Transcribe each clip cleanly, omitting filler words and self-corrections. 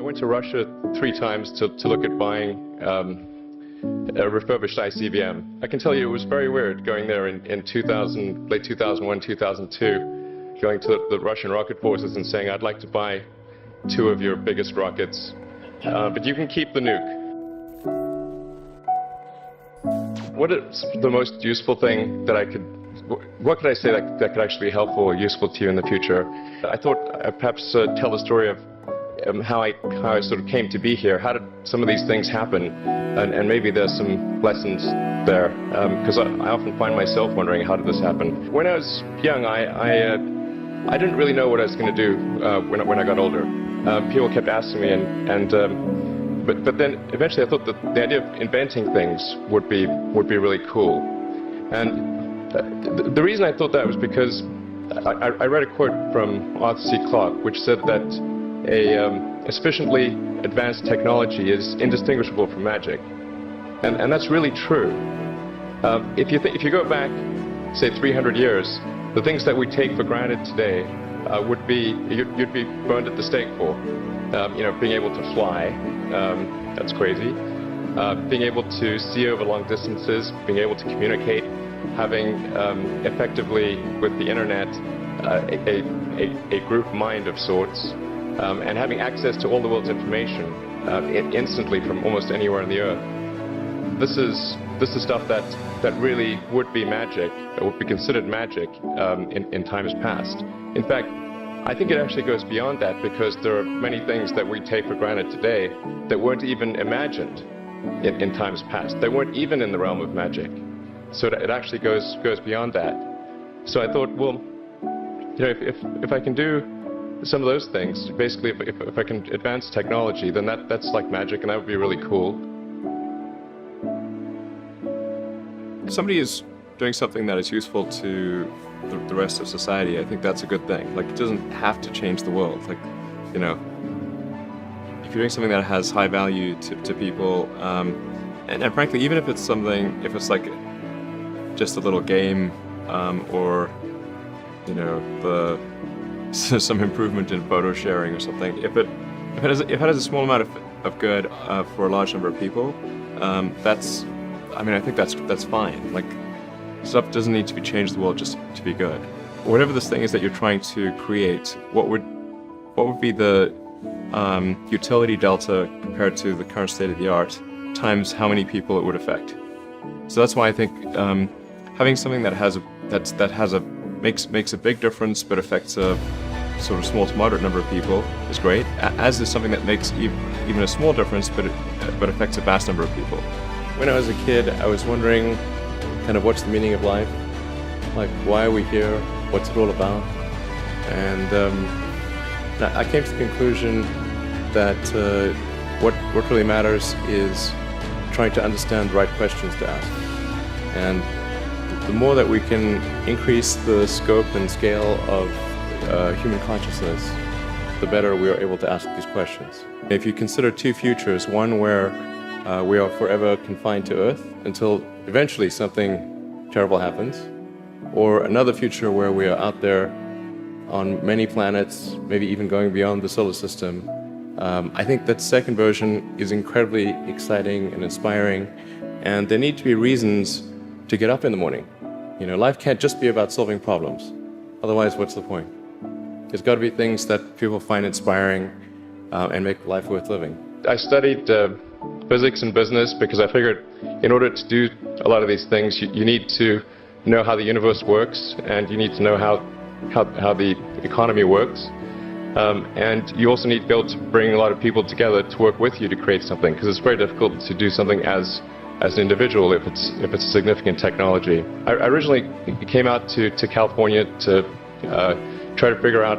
went to Russia 3 times to look at buying a refurbished ICBM. I can tell you it was very weird going there in late 2001, 2002, going to the Russian rocket forces and saying, I'd like to buy 2 of your biggest rockets, but you can keep the nuke. What is the most useful thing that what could I say that could actually be helpful or useful to you in the future? I thought I'd perhaps tell the story of how I sort of came to be here. How did some of these things happen? And maybe there's some lessons there, because I often find myself wondering, how did this happen? When I was young, I didn't really know what I was going to do when I got older. People kept asking me, but then eventually I thought that the idea of inventing things would be really cool. And the reason I thought that was because I read a quote from Arthur C. Clarke, which said that a sufficiently advanced technology is indistinguishable from magic, and that's really true. If you go back, say 300 years, the things that we take for granted today you'd be burned at the stake for. Being able to fly, that's crazy. Being able to see over long distances, being able to communicate, having effectively with the internet a group mind of sorts, and having access to all the world's information instantly from almost anywhere on the earth. This is stuff that really would be magic, that would be considered magic in times past. In fact, I think it actually goes beyond that, because there are many things that we take for granted today that weren't even imagined in times past. They weren't even in the realm of magic. So it actually goes beyond that. So I thought, well, if I can do some of those things, basically if I can advance technology, then that's like magic, and that would be really cool. If somebody is doing something that is useful to the rest of society, I think that's a good thing. Like, it doesn't have to change the world. Like, if you're doing something that has high value to people, and frankly, even if it's like just a little game, or some improvement in photo sharing or something, if it has a small amount of good for a large number of people, I think that's fine. Like, stuff doesn't need to be changed the world just to be good. Whatever this thing is that you're trying to create, what would be the utility delta compared to the current state of the art times how many people it would affect? So that's why I think having something that makes a big difference but affects a sort of small to moderate number of people is great, as is something that makes even a small difference but affects a vast number of people. When I was a kid, I was wondering kind of what's the meaning of life, like why are we here, what's it all about, and I came to the conclusion that what really matters is trying to understand the right questions to ask. And the more that we can increase the scope and scale of human consciousness, the better we are able to ask these questions. If you consider 2 futures, one where we are forever confined to Earth until eventually something terrible happens, or another future where we are out there on many planets, maybe even going beyond the solar system, I think that second version is incredibly exciting and inspiring, and there need to be reasons to get up in the morning. Life can't just be about solving problems. Otherwise, what's the point? There's got to be things that people find inspiring and make life worth living. I studied physics and business because I figured in order to do a lot of these things, you need to know how the universe works, and you need to know how the economy works. And you also need to be able to bring a lot of people together to work with you to create something, because it's very difficult to do something as an individual if it's a significant technology. I originally came out to California to try to figure out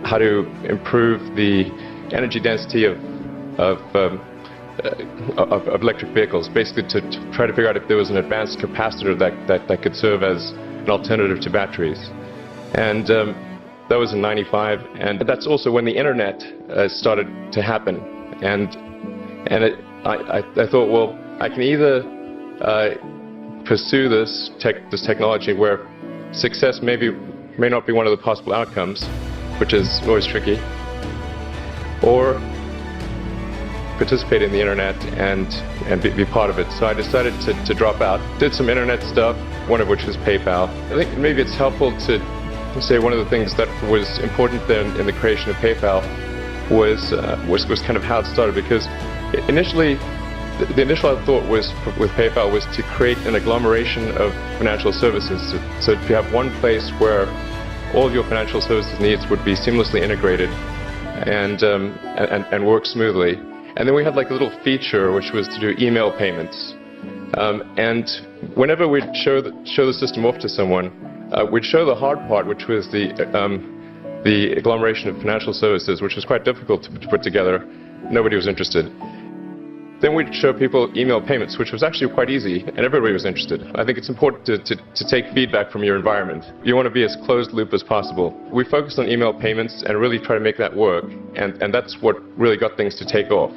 how to improve the energy density of electric vehicles, basically to try to figure out if there was an advanced capacitor that could serve as an alternative to batteries. And that was in '95, and that's also when the internet started to happen. And I thought, well, I can either pursue this technology where success may not be one of the possible outcomes, which is always tricky, or participate in the internet and be part of it. So I decided to drop out. Did some internet stuff, one of which was PayPal. I think maybe it's helpful to say one of the things that was important then in the creation of PayPal was kind of how it started, because initially the initial thought was with PayPal was to create an agglomeration of financial services. So to have one place where all of your financial services needs would be seamlessly integrated and work smoothly. And then we had like a little feature which was to do email payments. And whenever we'd show the system off to someone, we'd show the hard part, which was the agglomeration of financial services, which was quite difficult to put together. Nobody was interested. Then we'd show people email payments, which was actually quite easy, and everybody was interested. I think it's important to take feedback from your environment. You want to be as closed loop as possible. We focused on email payments and really try to make that work, and that's what really got things to take off.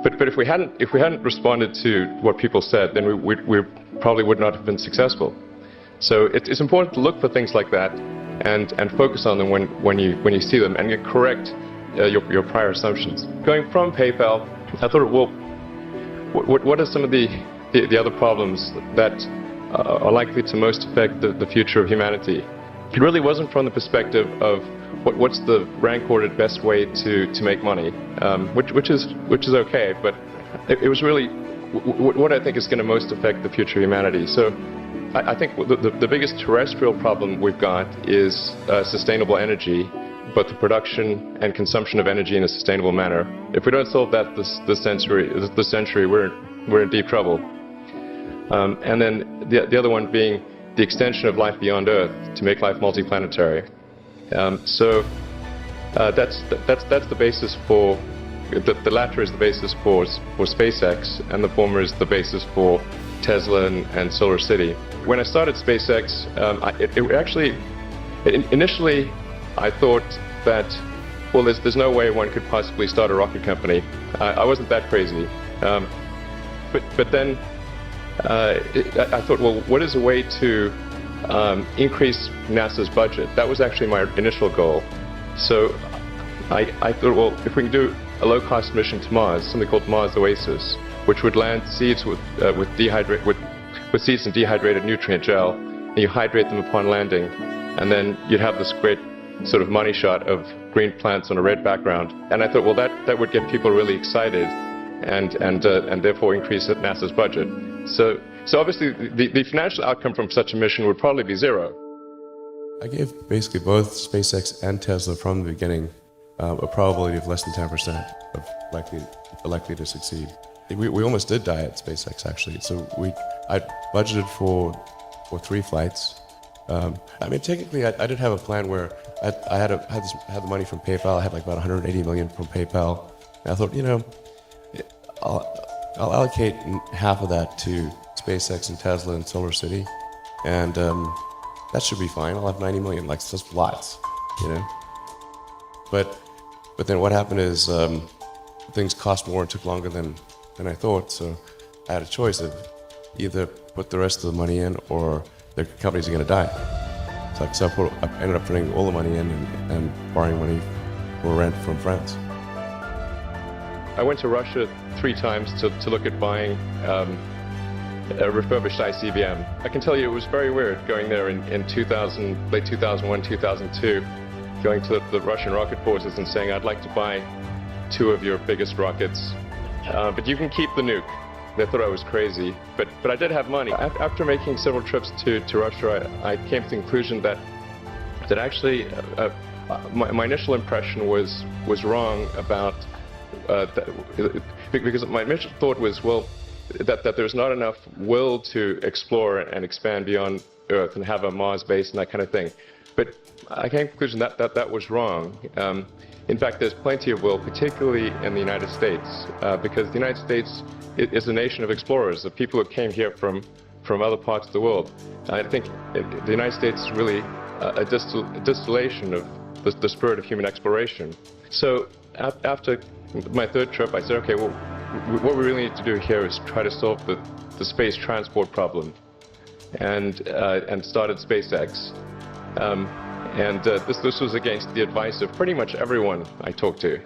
But if we hadn't responded to what people said, then we probably would not have been successful. So it's important to look for things like that and focus on them when you see them, and correct your prior assumptions. Going from PayPal, I thought, well, what are some of the other problems that are likely to most affect the future of humanity? It really wasn't from the perspective of what's the rank-ordered best way to make money, which is okay, but it was really what I think is going to most affect the future of humanity. So I think the biggest terrestrial problem we've got is sustainable energy, both the production and consumption of energy in a sustainable manner. If we don't solve that this century, we're in deep trouble. And then the other one being the extension of life beyond Earth to make life multiplanetary. So that's the basis for the latter is the basis for SpaceX, and the former is the basis for Tesla and Solar City. When I started SpaceX, initially I thought that, well, there's no way one could possibly start a rocket company. I wasn't that crazy. But then I thought, well, what is a way to increase NASA's budget? That was actually my initial goal. So I thought, well, if we can do a low-cost mission to Mars, something called Mars Oasis, which would land seeds with seeds in dehydrated nutrient gel, and you hydrate them upon landing, and then you'd have this great sort of money shot of green plants on a red background. And I thought, well, that would get people really excited, and therefore increase NASA's budget. So obviously the financial outcome from such a mission would probably be zero. I gave basically both SpaceX and Tesla from the beginning a probability of less than 10% of likely to succeed. We almost did die at SpaceX, actually. So I budgeted for 3 flights. I mean, technically, I did have a plan where I had the money from PayPal. I had like about 180 million from PayPal. And I thought, I'll allocate half of that to SpaceX and Tesla and Solar City, and that should be fine. I'll have 90 million, like just lots, But then what happened is things cost more and took longer than I thought. So I had a choice of either put the rest of the money in or the companies are going to die. So I ended up putting all the money in and borrowing money for rent from friends. I went to Russia 3 times to look at buying a refurbished ICBM. I can tell you it was very weird going there in late 2001, 2002, going to the Russian rocket forces and saying, I'd like to buy 2 of your biggest rockets, but you can keep the nuke. They thought I was crazy, but I did have money. After making several trips to Russia, I came to the conclusion that actually my initial impression was wrong about because my initial thought was, well, that there's not enough will to explore and expand beyond Earth and have a Mars base and that kind of thing. But I came to the conclusion that was wrong. In fact, there's plenty of will, particularly in the United States, because the United States is a nation of explorers, of people who came here from other parts of the world. I think the United States is really a distillation of the spirit of human exploration. So after my 3rd trip, I said, okay, well, what we really need to do here is try to solve the space transport problem, and started SpaceX. This was against the advice of pretty much everyone I talked to.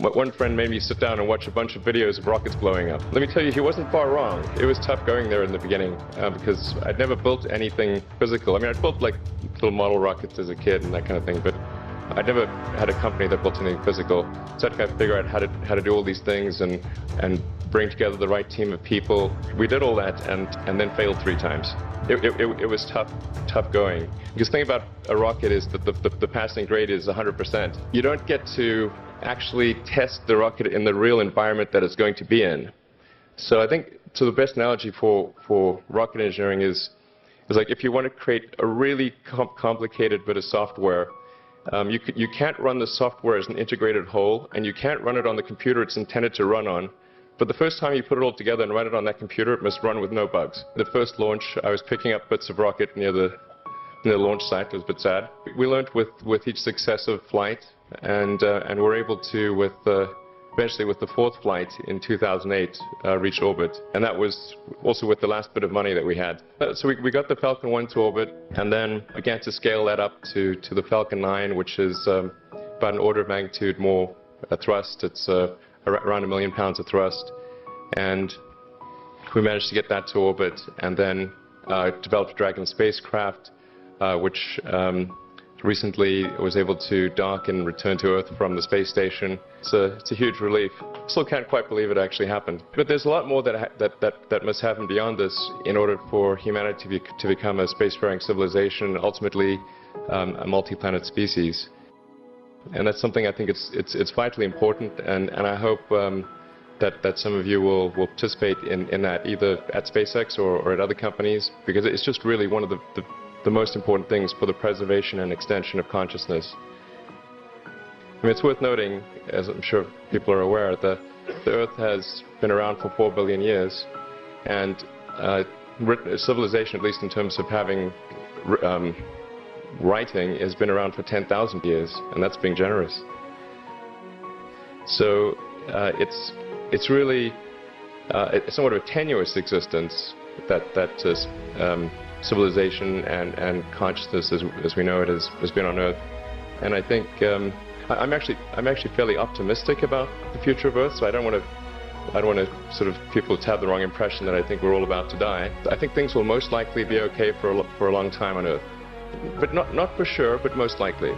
One friend made me sit down and watch a bunch of videos of rockets blowing up. Let me tell you, he wasn't far wrong. It was tough going there in the beginning because I'd never built anything physical. I mean, I'd built like little model rockets as a kid and that kind of thing, but I'd never had a company that built anything physical. So I had to kind of figure out how to do all these things and bring together the right team of people. We did all that and then failed 3 times. It was tough going. Because the thing about a rocket is that the passing grade is 100%. You don't get to actually test the rocket in the real environment that it's going to be in. So I think the best analogy for rocket engineering is like if you want to create a really complicated bit of software, you can't run the software as an integrated whole, and you can't run it on the computer it's intended to run on. But the first time you put it all together and run it on that computer, it must run with no bugs. The first launch, I was picking up bits of rocket near the launch site. It was a bit sad. We learned with each successive flight, and were able to, eventually with the 4th flight in 2008, reach orbit. And that was also with the last bit of money that we had. So we got the Falcon 1 to orbit, and then began to scale that up to the Falcon 9, which is about an order of magnitude more thrust. It's around 1 million pounds of thrust. And we managed to get that to orbit, and then developed Dragon spacecraft, which recently was able to dock and return to Earth from the space station. It's a huge relief. Still can't quite believe it actually happened. But there's a lot more that must happen beyond this in order for humanity to become a spacefaring civilization, ultimately a multi-planet species. And that's something I think it's vitally important, and I hope that some of you will participate in that, either at SpaceX or at other companies, because it's just really one of the most important things for the preservation and extension of consciousness. I mean, it's worth noting, as I'm sure people are aware, that the Earth has been around for 4 billion years, and civilization, at least in terms of having writing, has been around for 10,000 years, and that's being generous. So it's really it's somewhat of a tenuous existence that civilization and consciousness, as we know it, has been on Earth. And I think I'm actually fairly optimistic about the future of Earth. So I don't want to sort of people to have the wrong impression that I think we're all about to die. I think things will most likely be okay for a long time on Earth, but not for sure, but most likely.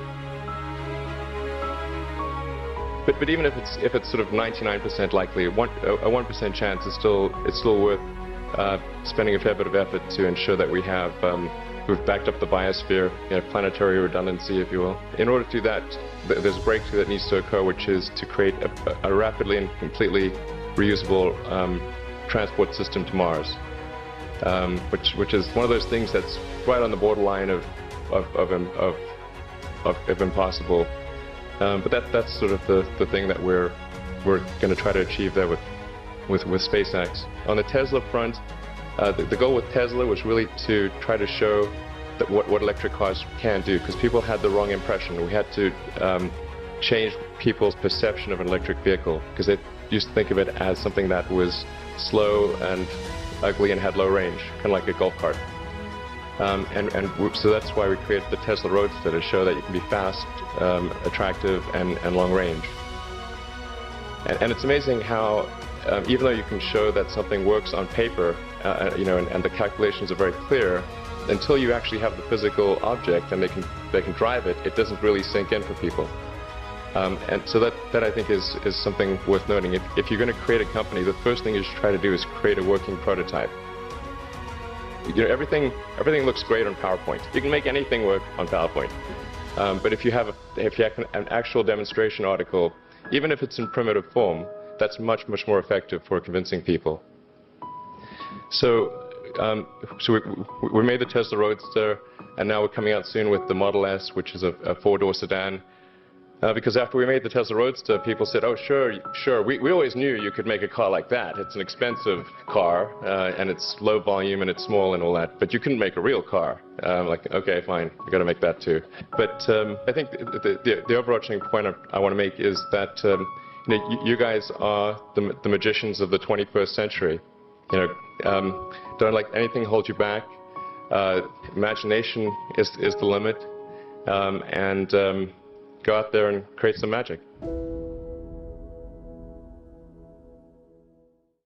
But even if it's sort of 99% likely, a 1% chance is still worth spending a fair bit of effort to ensure that we've backed up the biosphere, planetary redundancy, if you will. In order to do that, there's a breakthrough that needs to occur, which is to create a rapidly and completely reusable transport system to Mars, which is one of those things that's right on the borderline of impossible. But that's sort of the thing that we're going to try to achieve there with SpaceX. On the Tesla front, the goal with Tesla was really to try to show that what electric cars can do, because people had the wrong impression. We had to change people's perception of an electric vehicle, because they used to think of it as something that was slow and ugly and had low range, kind of like a golf cart. So that's why we created the Tesla Roadster, to show that you can be fast, attractive, and long range. And it's amazing how, even though you can show that something works on paper, and the calculations are very clear, until you actually have the physical object and they can drive it, it doesn't really sink in for people. And so that I think is something worth noting. If you're going to create a company, the first thing you should try to do is create a working prototype. Everything looks great on PowerPoint. You can make anything work on PowerPoint. But if you have an actual demonstration article, even if it's in primitive form, that's much more effective for convincing people. So we made the Tesla Roadster, and now we're coming out soon with the Model S, which is a 4-door sedan. Because after we made the Tesla Roadster, people said, "Oh, sure. We always knew you could make a car like that. It's an expensive car, and it's low volume, and it's small, and all that. But you couldn't make a real car." Like, okay, fine, we got to make that too. But I think the overarching point I want to make is that you guys are the magicians of the 21st century. Don't let anything hold you back. Imagination is the limit, and go out there and create some magic.